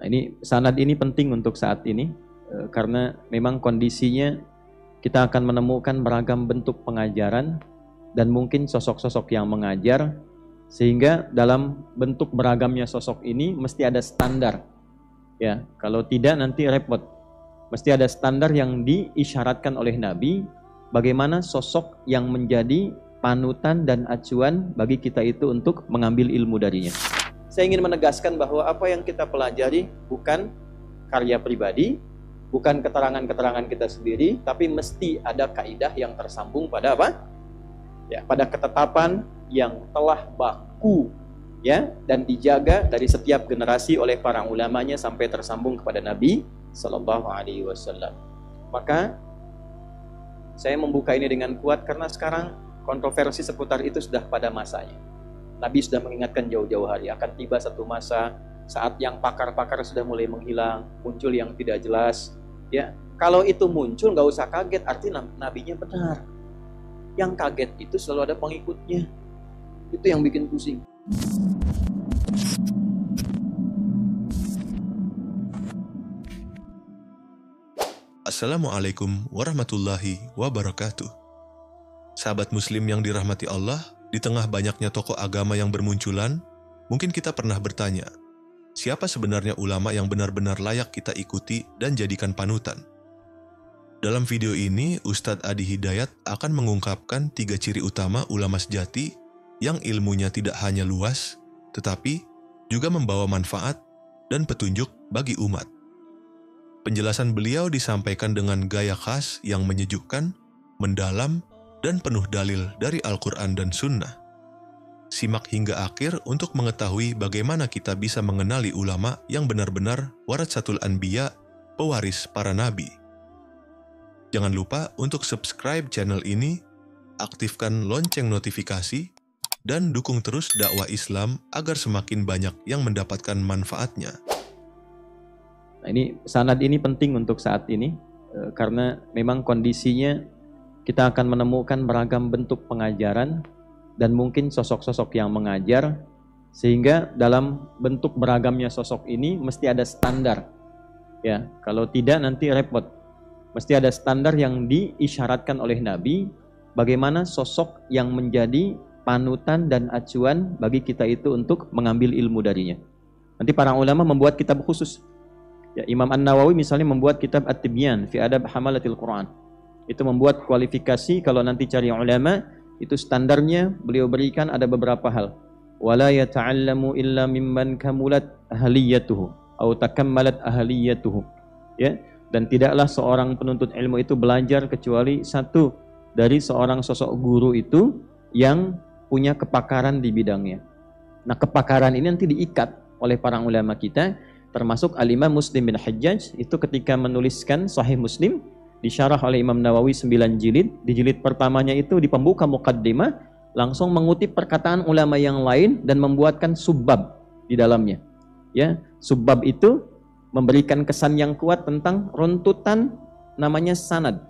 Nah, ini sanad ini penting untuk saat ini karena memang kondisinya kita akan menemukan beragam bentuk pengajaran dan mungkin sosok-sosok yang mengajar, sehingga dalam bentuk beragamnya sosok ini mesti ada standar. Ya, kalau tidak nanti repot. Mesti ada standar yang diisyaratkan oleh Nabi bagaimana sosok yang menjadi panutan dan acuan bagi kita itu untuk mengambil ilmu darinya. Saya ingin menegaskan bahwa apa yang kita pelajari bukan karya pribadi, bukan keterangan-keterangan kita sendiri, tapi mesti ada kaidah yang tersambung pada apa? Ya, pada ketetapan yang telah baku, ya, dan dijaga dari setiap generasi oleh para ulamanya sampai tersambung kepada Nabi Sallallahu Alaihi Wasallam. Maka saya membuka ini dengan kuat karena sekarang kontroversi seputar itu sudah pada masanya. Nabi sudah mengingatkan jauh-jauh hari akan tiba satu masa saat yang pakar-pakar sudah mulai menghilang, muncul yang tidak jelas. Ya, kalau itu muncul nggak usah kaget, artinya nabinya benar. Yang kaget itu selalu ada pengikutnya. Itu yang bikin pusing. Assalamualaikum warahmatullahi wabarakatuh. Sahabat muslim yang dirahmati Allah, di tengah banyaknya tokoh agama yang bermunculan, mungkin kita pernah bertanya, siapa sebenarnya ulama yang benar-benar layak kita ikuti dan jadikan panutan? Dalam video ini, Ustadz Adi Hidayat akan mengungkapkan 3 ciri utama ulama sejati yang ilmunya tidak hanya luas, tetapi juga membawa manfaat dan petunjuk bagi umat. Penjelasan beliau disampaikan dengan gaya khas yang menyejukkan, mendalam, dan penuh dalil dari Al-Quran dan Sunnah. Simak hingga akhir untuk mengetahui bagaimana kita bisa mengenali ulama yang benar-benar waratsatul anbiya, pewaris para nabi. Jangan lupa untuk subscribe channel ini, aktifkan lonceng notifikasi, dan dukung terus dakwah Islam agar semakin banyak yang mendapatkan manfaatnya. Nah, ini sanad ini penting untuk saat ini karena memang kondisinya kita akan menemukan beragam bentuk pengajaran dan mungkin sosok-sosok yang mengajar, sehingga dalam bentuk beragamnya sosok ini mesti ada standar. Ya, kalau tidak nanti repot. Mesti ada standar yang diisyaratkan oleh Nabi bagaimana sosok yang menjadi panutan dan acuan bagi kita itu untuk mengambil ilmu darinya. Nanti para ulama membuat kitab khusus. Ya, Imam An-Nawawi misalnya membuat kitab At-Tibyan fi Adab Hamalatil Quran. Itu membuat kualifikasi, kalau nanti cari ulama, itu standarnya beliau berikan ada beberapa hal. Wala yata'allamu illa mimman kamulat ahliyatuhu atau takammalat ahliyatuhu. Ya, dan tidaklah seorang penuntut ilmu itu belajar kecuali satu dari seorang sosok guru itu yang punya kepakaran di bidangnya. Nah, kepakaran ini nanti diikat oleh para ulama kita, termasuk Al-Imam Muslim bin Hajjaj itu ketika menuliskan Sahih Muslim, disyarah oleh Imam Nawawi 9 jilid. Di jilid pertamanya itu di pembuka muqaddimah langsung mengutip perkataan ulama yang lain dan membuatkan subbab di dalamnya. Ya, subbab itu memberikan kesan yang kuat tentang runtutan namanya sanad.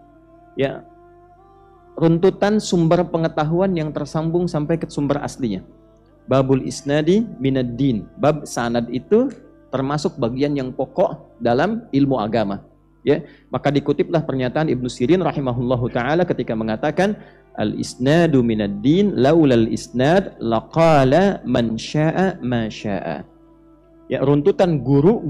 Ya, runtutan sumber pengetahuan yang tersambung sampai ke sumber aslinya. Babul isnadi minad din. Bab sanad itu termasuk bagian yang pokok dalam ilmu agama. Ya, maka dikutiplah pernyataan Ibnu Sirin rahimahullahu taala ketika mengatakan al-isnadu minad din laulal isnad laqala man syaa ma syaa. Ya, runtutan guru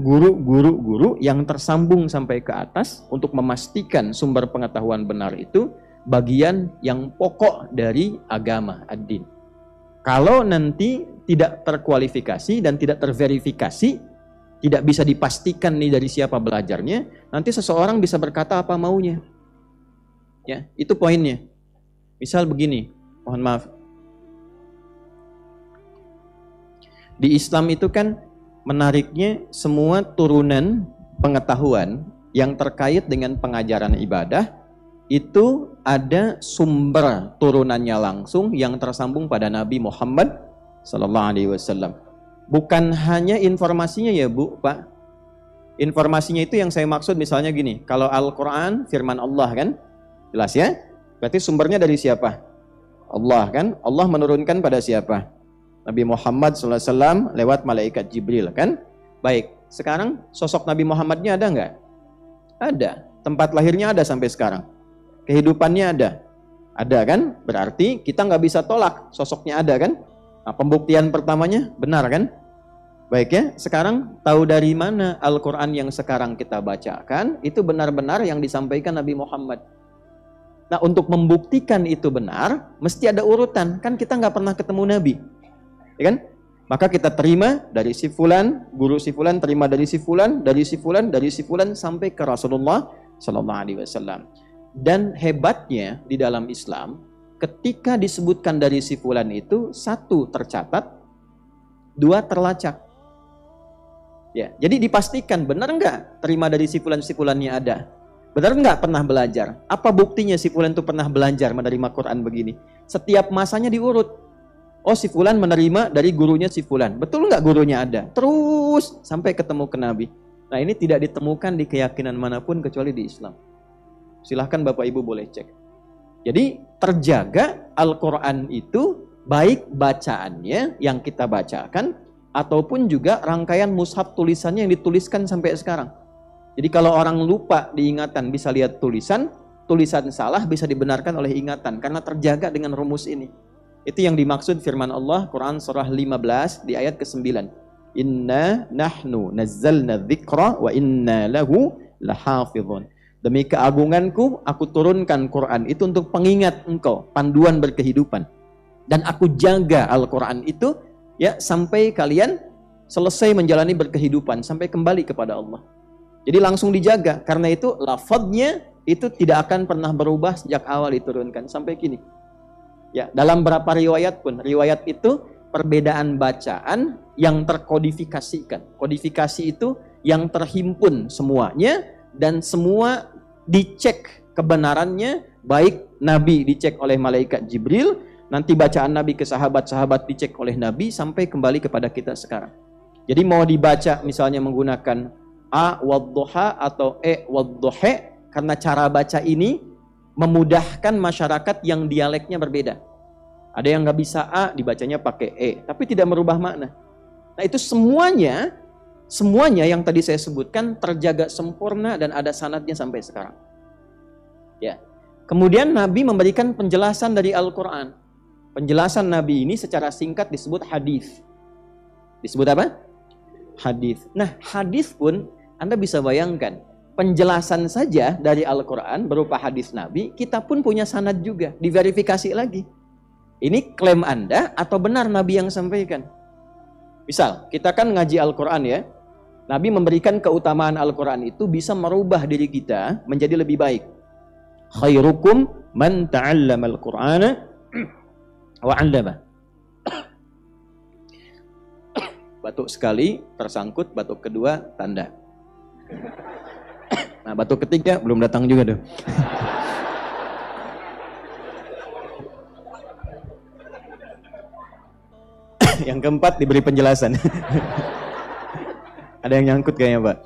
yang tersambung sampai ke atas untuk memastikan sumber pengetahuan benar itu bagian yang pokok dari agama ad-din. Kalau nanti tidak terkualifikasi dan tidak terverifikasi, tidak bisa dipastikan nih dari siapa belajarnya, nanti seseorang bisa berkata apa maunya. Ya, itu poinnya. Misal begini, mohon maaf. Di Islam itu kan menariknya semua turunan pengetahuan yang terkait dengan pengajaran ibadah itu ada sumber turunannya langsung yang tersambung pada Nabi Muhammad sallallahu alaihi wasallam. Bukan hanya informasinya ya Bu, Pak. Informasinya itu yang saya maksud misalnya gini, kalau Al-Quran firman Allah kan, jelas ya? Berarti sumbernya dari siapa? Allah kan? Allah menurunkan pada siapa? Nabi Muhammad SAW lewat malaikat Jibril kan? Baik, sekarang sosok Nabi Muhammadnya ada nggak? Ada. Tempat lahirnya ada sampai sekarang. Kehidupannya ada. Ada kan? Berarti kita nggak bisa tolak sosoknya ada kan? Nah, pembuktian pertamanya benar kan? Baik ya, sekarang tahu dari mana Al-Quran yang sekarang kita bacakan itu benar-benar yang disampaikan Nabi Muhammad. Nah, untuk membuktikan itu benar, mesti ada urutan. Kan kita nggak pernah ketemu Nabi. Ya kan? Maka kita terima dari si fulan, guru si fulan, terima dari si fulan, dari si fulan, dari si fulan, sampai ke Rasulullah Sallallahu Alaihi Wasallam. Dan hebatnya di dalam Islam, ketika disebutkan dari si fulan itu, satu tercatat, dua terlacak. Ya, jadi dipastikan benar nggak terima dari si fulannya ada. Benar nggak pernah belajar? Apa buktinya si fulan itu pernah belajar menerima Quran begini? Setiap masanya diurut. Oh, si fulan menerima dari gurunya si fulan. Betul nggak gurunya ada? Terus sampai ketemu ke Nabi. Nah, ini tidak ditemukan di keyakinan manapun kecuali di Islam. Silahkan Bapak Ibu boleh cek. Jadi terjaga Al-Quran itu baik bacaannya yang kita bacakan ataupun juga rangkaian mushaf tulisannya yang dituliskan sampai sekarang. Jadi kalau orang lupa diingatan bisa lihat tulisan salah bisa dibenarkan oleh ingatan karena terjaga dengan rumus ini. Itu yang dimaksud firman Allah Quran surah 15 di ayat ke-9. Inna nahnu nazzalna dzikra wa inna lahu lahafizun. Demi keagunganku aku turunkan Quran itu untuk pengingat engkau, panduan berkehidupan. Dan aku jaga Al-Quran itu ya sampai kalian selesai menjalani berkehidupan sampai kembali kepada Allah. Jadi langsung dijaga karena itu lafadznya itu tidak akan pernah berubah sejak awal diturunkan sampai kini. Ya, dalam berapa riwayat pun riwayat itu perbedaan bacaan yang terkodifikasikan. Kodifikasi itu yang terhimpun semuanya dan semua dicek kebenarannya, baik Nabi dicek oleh malaikat Jibril, nanti bacaan Nabi ke sahabat-sahabat dicek oleh Nabi sampai kembali kepada kita sekarang. Jadi mau dibaca misalnya menggunakan A wadduha atau E wadduhe, karena cara baca ini memudahkan masyarakat yang dialeknya berbeda. Ada yang nggak bisa A dibacanya pakai E, tapi tidak merubah makna. Nah itu semuanya yang tadi saya sebutkan terjaga sempurna dan ada sanadnya sampai sekarang. Ya. Kemudian Nabi memberikan penjelasan dari Al-Quran. Penjelasan Nabi ini secara singkat disebut hadis. Disebut apa? Hadis. Nah, hadis pun Anda bisa bayangkan, penjelasan saja dari Al-Quran berupa hadis Nabi, kita pun punya sanad juga, diverifikasi lagi. Ini klaim Anda atau benar Nabi yang sampaikan? Misal, kita kan ngaji Al-Quran ya, Nabi memberikan keutamaan Al-Quran itu bisa merubah diri kita menjadi lebih baik. Khairukum man ta'allama al-Qur'ana wa 'allama. Batuk sekali tersangkut, batuk kedua tanda. Nah, batuk ketiga belum datang juga tuh. Yang keempat diberi penjelasan. Ada yang nyangkut kayaknya, Pak.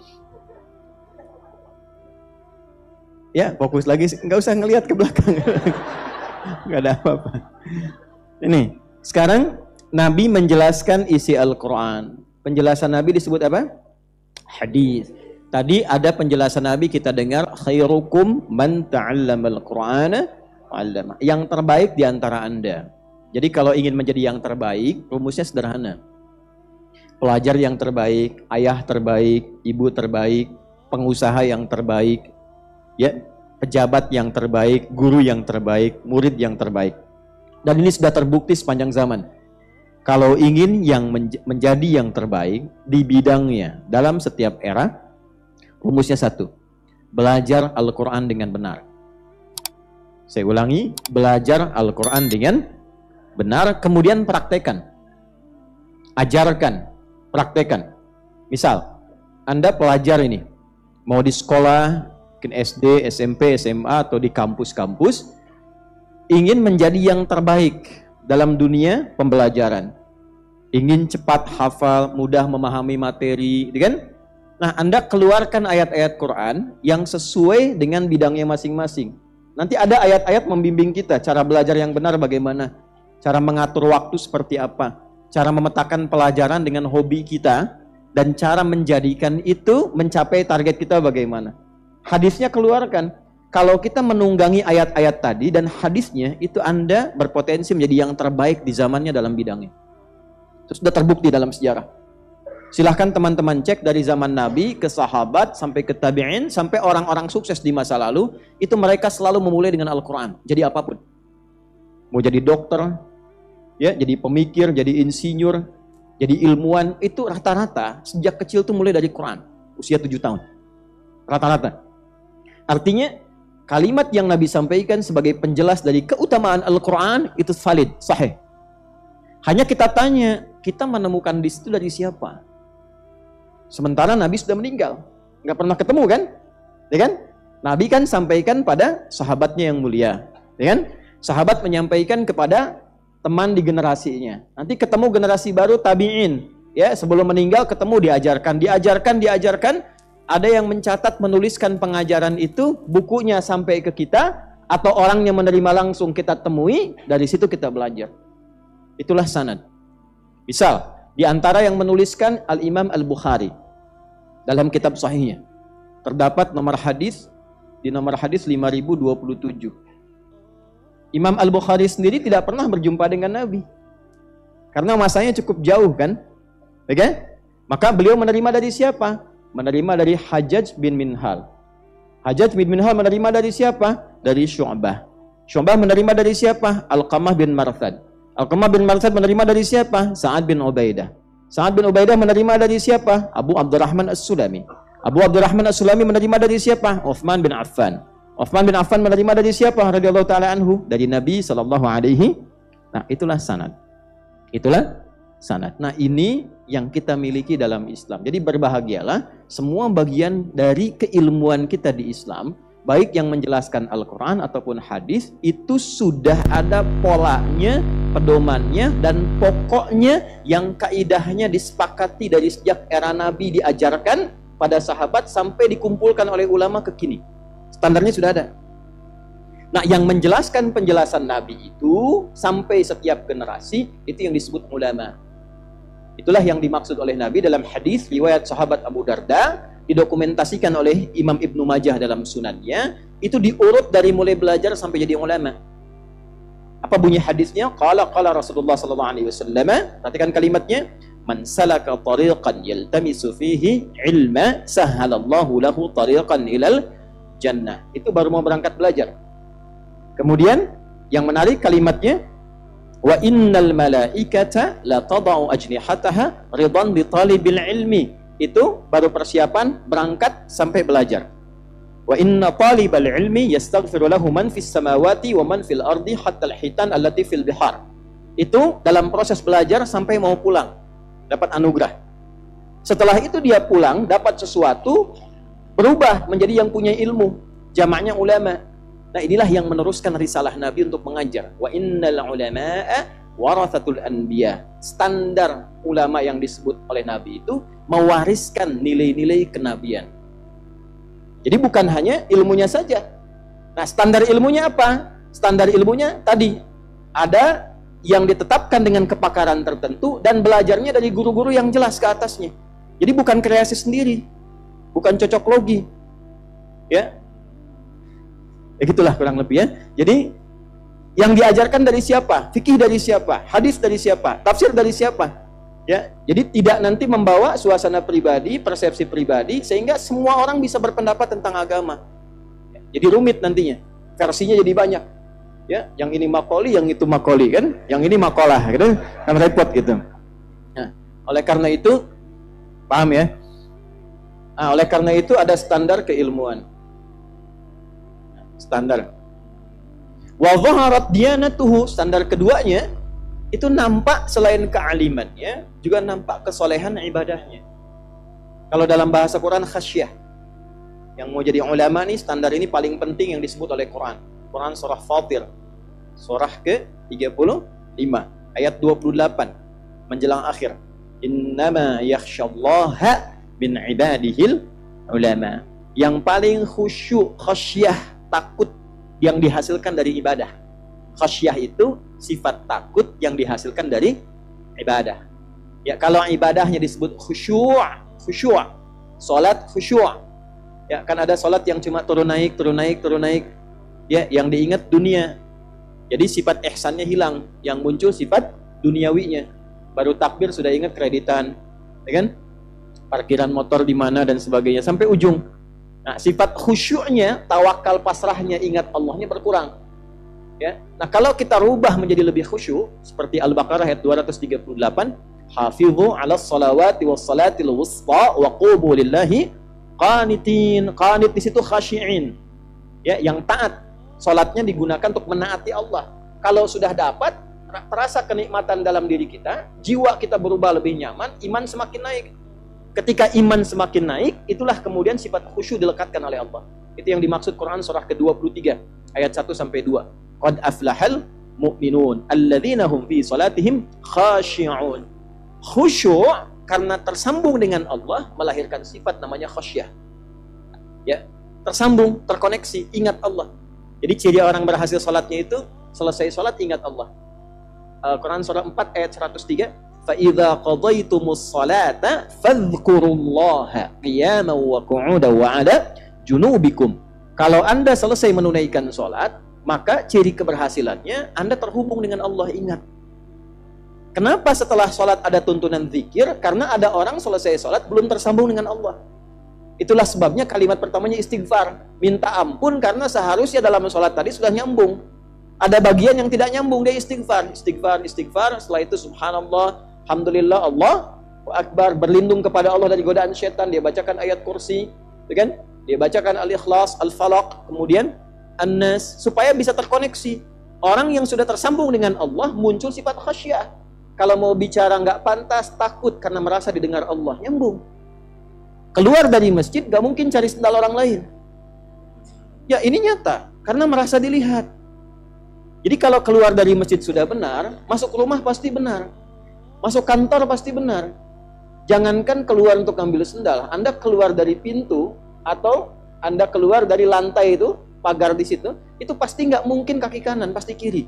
Ya, fokus lagi, nggak usah ngelihat ke belakang. Nggak ada apa-apa. Ini, sekarang Nabi menjelaskan isi Al-Quran. Penjelasan Nabi disebut apa? Hadis. Tadi ada penjelasan Nabi kita dengar, khairukum man ta'allamal Qur'ana wa 'allama. Yang terbaik di antara Anda. Jadi kalau ingin menjadi yang terbaik, rumusnya sederhana. Pelajar yang terbaik, ayah terbaik, ibu terbaik, pengusaha yang terbaik, ya, pejabat yang terbaik, guru yang terbaik, murid yang terbaik. Dan ini sudah terbukti sepanjang zaman. Kalau ingin yang menjadi yang terbaik di bidangnya dalam setiap era, rumusnya satu, belajar Al-Quran dengan benar. Saya ulangi, belajar Al-Quran dengan benar, kemudian praktekan. Ajarkan, praktekan. Misal, Anda pelajar ini, mau di sekolah, mungkin SD, SMP, SMA, atau di kampus-kampus, ingin menjadi yang terbaik dalam dunia pembelajaran. Ingin cepat hafal, mudah memahami materi, kan? Nah, Anda keluarkan ayat-ayat Quran yang sesuai dengan bidangnya masing-masing. Nanti ada ayat-ayat membimbing kita, cara belajar yang benar bagaimana, cara mengatur waktu seperti apa, cara memetakan pelajaran dengan hobi kita, dan cara menjadikan itu mencapai target kita bagaimana. Hadisnya keluarkan. Kalau kita menunggangi ayat-ayat tadi dan hadisnya, itu Anda berpotensi menjadi yang terbaik di zamannya dalam bidangnya. Itu sudah terbukti dalam sejarah. Silahkan teman-teman cek dari zaman Nabi ke sahabat sampai ke tabi'in sampai orang-orang sukses di masa lalu, itu mereka selalu memulai dengan Al-Quran. Jadi apapun, mau jadi dokter, ya, jadi pemikir, jadi insinyur, jadi ilmuwan, itu rata-rata sejak kecil tuh mulai dari Quran, usia 7 tahun, rata-rata. Artinya kalimat yang Nabi sampaikan sebagai penjelas dari keutamaan Al-Quran itu valid, sahih. Hanya kita tanya, kita menemukan di situ dari siapa? Sementara Nabi sudah meninggal, nggak pernah ketemu kan? Ya kan? Nabi kan sampaikan pada sahabatnya yang mulia, ya kan? Sahabat menyampaikan kepada teman di generasinya. Nanti ketemu generasi baru tabi'in, ya, sebelum meninggal ketemu diajarkan. Ada yang mencatat, menuliskan pengajaran itu, bukunya sampai ke kita, atau orang yang menerima langsung kita temui, dari situ kita belajar. Itulah sanad. Misal, di antara yang menuliskan Al-Imam Al-Bukhari dalam kitab sahihnya terdapat nomor hadis di nomor hadis 5027. Imam Al-Bukhari sendiri tidak pernah berjumpa dengan Nabi karena masanya cukup jauh kan, okay? Maka beliau menerima dari siapa? Menerima dari Hajjaj bin Minhal. Hajjaj bin Minhal menerima dari siapa? Dari Syu'bah. Syu'bah menerima dari siapa? Alqamah bin Marthad. Alqamah bin Marthad menerima dari siapa? Sa'ad bin Ubaidah. Sa'ad bin Ubaidah menerima dari siapa? Abu Abdurrahman As-Sulami. Abu Abdurrahman As-Sulami menerima dari siapa? Uthman bin Affan. Uthman bin Affan menerima dari siapa? Radhiyallahu ta'ala anhu. Dari Nabi sallallahu alaihi. Nah, itulah sanad. Itulah sanad. Nah, ini yang kita miliki dalam Islam. Jadi berbahagialah semua bagian dari keilmuan kita di Islam, baik yang menjelaskan Al-Quran ataupun hadis, itu sudah ada polanya, pedomannya, dan pokoknya yang kaidahnya disepakati dari sejak era Nabi diajarkan pada sahabat sampai dikumpulkan oleh ulama ke kini. Standarnya sudah ada. Nah, yang menjelaskan penjelasan Nabi itu sampai setiap generasi, itu yang disebut ulama. Itulah yang dimaksud oleh Nabi dalam hadis riwayat sahabat Abu Darda, didokumentasikan oleh Imam Ibnu Majah dalam sunannya, itu diurut dari mulai belajar sampai jadi ulama. Apa bunyi hadisnya? Qala Rasulullah sallallahu alaihi wasallam. Perhatikan kalimatnya, man salaka tariqan yaltamisu fihi ilma sahhalallahu lahu tariqan ilal jannah. Itu baru mau berangkat belajar. Kemudian yang menarik kalimatnya, wa innal malaikata la tadau ajnihataha ridan li talibil ilmi. Itu baru persiapan berangkat sampai belajar. Wa inna talibal ilmi yastaghfiru lahu man fis samawati wa man fil ardi hatta al-hitan allati fil bihar. Itu dalam proses belajar sampai mau pulang dapat anugerah. Setelah itu dia pulang dapat sesuatu, berubah menjadi yang punya ilmu, jamaknya ulama. Nah, inilah yang meneruskan risalah Nabi untuk mengajar. Wa innal ulama'a warathatul anbiya. Standar ulama yang disebut oleh Nabi itu mewariskan nilai-nilai kenabian. Jadi bukan hanya ilmunya saja. Nah, standar ilmunya apa? Standar ilmunya tadi ada yang ditetapkan dengan kepakaran tertentu dan belajarnya dari guru-guru yang jelas ke atasnya. Jadi bukan kreasi sendiri, bukan cocok logi. Ya, gitulah kurang lebih ya. Jadi yang diajarkan dari siapa? Fikih dari siapa? Hadis dari siapa? Tafsir dari siapa? Ya, jadi tidak nanti membawa suasana pribadi, persepsi pribadi, sehingga semua orang bisa berpendapat tentang agama. Jadi rumit nantinya, versinya jadi banyak. Ya, yang ini makoli, yang itu makoli kan? Yang ini makolah, gitu, kan repot gitu. Nah, oleh karena itu, paham ya? Nah, oleh karena itu ada standar keilmuan. Standar. Wa dhaharat diyanatuhu, standar keduanya itu nampak selain kealimannya juga nampak kesolehan ibadahnya. Kalau dalam bahasa Quran khasyah. Yang mau jadi ulama nih, standar ini paling penting yang disebut oleh Quran. Quran surah Fatir. Surah ke-35 ayat 28 menjelang akhir. Innama yakhsyallaha min ibadihil ulama. Yang paling khusyuk, khasyah, takut yang dihasilkan dari ibadah. Khasyah itu sifat takut yang dihasilkan dari ibadah. Ya, kalau ibadahnya disebut khusyuk, khusyuk. Salat khusyuk. Ya, kan ada salat yang cuma turun naik, turun naik, turun naik. Ya, yang diingat dunia. Jadi sifat ihsannya hilang, yang muncul sifat duniawinya. Baru takbir sudah ingat kreditan, ya kan? Parkiran motor di mana dan sebagainya sampai ujung. Nah, sifat khusyuknya, tawakal pasrahnya, ingat Allahnya berkurang. Ya. Nah, kalau kita rubah menjadi lebih khusyuk seperti Al-Baqarah ayat 238, hafizu 'alas salawati was salatil wusta wa qumu lillahi qanitin. Qanit di situ khasyi'in. Ya, yang taat. Salatnya digunakan untuk menaati Allah. Kalau sudah dapat, terasa kenikmatan dalam diri kita, jiwa kita berubah lebih nyaman, iman semakin naik. Ketika iman semakin naik, itulah kemudian sifat khusyuk dilekatkan oleh Allah. Itu yang dimaksud Quran surah ke-23 ayat 1 sampai 2. Qad aflahal mu'minun alladzina hum fi salatihim khashi'un. Khusyuk karena tersambung dengan Allah melahirkan sifat namanya khasyah. Ya, tersambung, terkoneksi, ingat Allah. Jadi ciri orang berhasil salatnya itu selesai salat ingat Allah. Quran surah 4 ayat 103, fa idza qadaytumus salata fadhkurullaha qiyaman wa qu'udan wa 'ala junubikum. Kalau Anda selesai menunaikan salat, maka ciri keberhasilannya Anda terhubung dengan Allah, ingat. Kenapa setelah salat ada tuntunan zikir? Karena ada orang selesai salat belum tersambung dengan Allah. Itulah sebabnya kalimat pertamanya istighfar, minta ampun, karena seharusnya dalam salat tadi sudah nyambung. Ada bagian yang tidak nyambung, dia istighfar, istighfar, istighfar. Setelah itu subhanallah, alhamdulillah, Allahu akbar, berlindung kepada Allah dari godaan setan. Dia bacakan ayat kursi, kan? Dia bacakan al-ikhlas, al-falaq, kemudian an-nas, supaya bisa terkoneksi. Orang yang sudah tersambung dengan Allah muncul sifat khasyah. Kalau mau bicara nggak pantas, takut karena merasa didengar Allah, nyambung. Keluar dari masjid gak mungkin cari sendal orang lain. Ya, ini nyata karena merasa dilihat. Jadi kalau keluar dari masjid sudah benar, masuk rumah pasti benar, masuk kantor pasti benar. Jangankan keluar untuk ambil sendal, Anda keluar dari pintu atau Anda keluar dari lantai itu, pagar di situ, itu pasti nggak mungkin kaki kanan, pasti kiri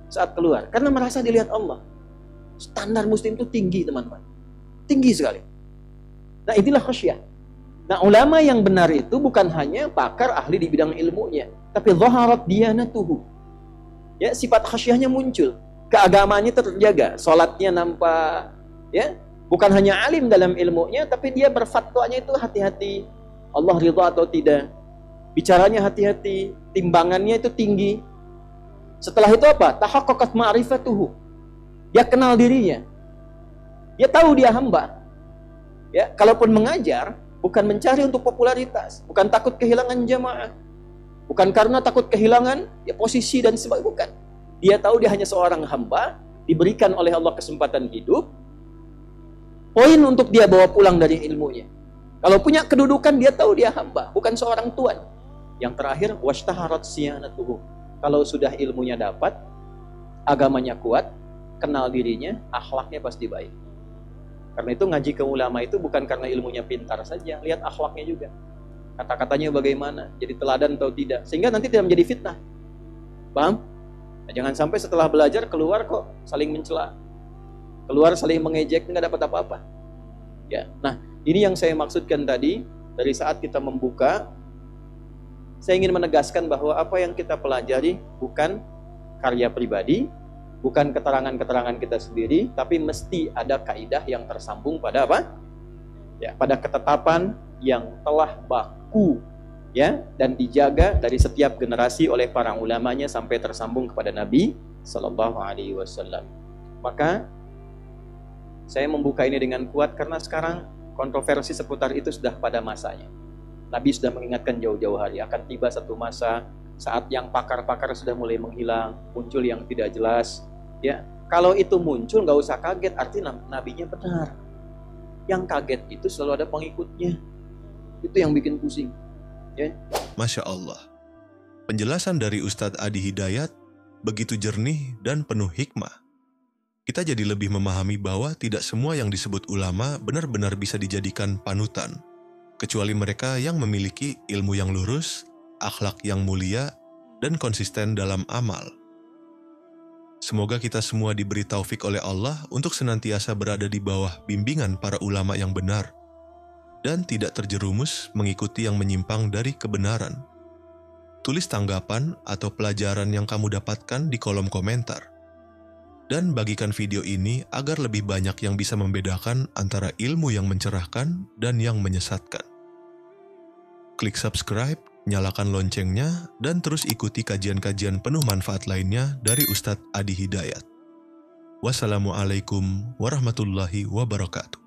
saat keluar, karena merasa dilihat Allah. Standar muslim itu tinggi, teman-teman, tinggi sekali. Nah, inilah khasyah. Nah, ulama yang benar itu bukan hanya pakar ahli di bidang ilmunya, tapi zaharat diyanatuhu. Ya, sifat khasyahnya muncul, keagamaannya terjaga, salatnya nampak, ya. Bukan hanya alim dalam ilmunya, tapi dia berfatwanya itu hati-hati, Allah ridha atau tidak. Bicaranya hati-hati, timbangannya itu tinggi. Setelah itu apa? Tahaqqaqat ma'rifatuhu. Dia kenal dirinya. Dia tahu dia hamba. Ya, kalaupun mengajar, bukan mencari untuk popularitas, bukan takut kehilangan jamaah, bukan karena takut kehilangan ya, posisi dan sebagainya, bukan. Dia tahu dia hanya seorang hamba, diberikan oleh Allah kesempatan hidup, poin untuk dia bawa pulang dari ilmunya. Kalau punya kedudukan, dia tahu dia hamba, bukan seorang tuan. Yang terakhir, washtaharat siyanatuhu. Kalau sudah ilmunya dapat, agamanya kuat, kenal dirinya, akhlaknya pasti baik. Karena itu ngaji ke ulama itu bukan karena ilmunya pintar saja, lihat akhlaknya juga. Kata-katanya bagaimana, jadi teladan atau tidak, sehingga nanti tidak menjadi fitnah. Paham? Nah, jangan sampai setelah belajar keluar kok saling mencela, keluar saling mengejek, nggak dapat apa-apa. Ya, nah ini yang saya maksudkan tadi. Dari saat kita membuka, saya ingin menegaskan bahwa apa yang kita pelajari bukan karya pribadi, bukan keterangan-keterangan kita sendiri, tapi mesti ada kaidah yang tersambung pada apa? Ya, pada ketetapan yang telah baku, ya, dan dijaga dari setiap generasi oleh para ulamanya sampai tersambung kepada Nabi Sallallahu Alaihi Wasallam. Maka saya membuka ini dengan kuat karena sekarang kontroversi seputar itu sudah pada masanya. Nabi sudah mengingatkan jauh-jauh hari akan tiba satu masa saat yang pakar-pakar sudah mulai menghilang, muncul yang tidak jelas. Ya, kalau itu muncul nggak usah kaget, artinya nabinya benar. Yang kaget itu selalu ada pengikutnya. Itu yang bikin pusing. Ya. Masya Allah. Penjelasan dari Ustadz Adi Hidayat begitu jernih dan penuh hikmah. Kita jadi lebih memahami bahwa tidak semua yang disebut ulama benar-benar bisa dijadikan panutan, kecuali mereka yang memiliki ilmu yang lurus, akhlak yang mulia, dan konsisten dalam amal. Semoga kita semua diberi taufik oleh Allah untuk senantiasa berada di bawah bimbingan para ulama yang benar dan tidak terjerumus mengikuti yang menyimpang dari kebenaran. Tulis tanggapan atau pelajaran yang kamu dapatkan di kolom komentar. Dan bagikan video ini agar lebih banyak yang bisa membedakan antara ilmu yang mencerahkan dan yang menyesatkan. Klik subscribe, nyalakan loncengnya, dan terus ikuti kajian-kajian penuh manfaat lainnya dari Ustadz Adi Hidayat. Wassalamualaikum warahmatullahi wabarakatuh.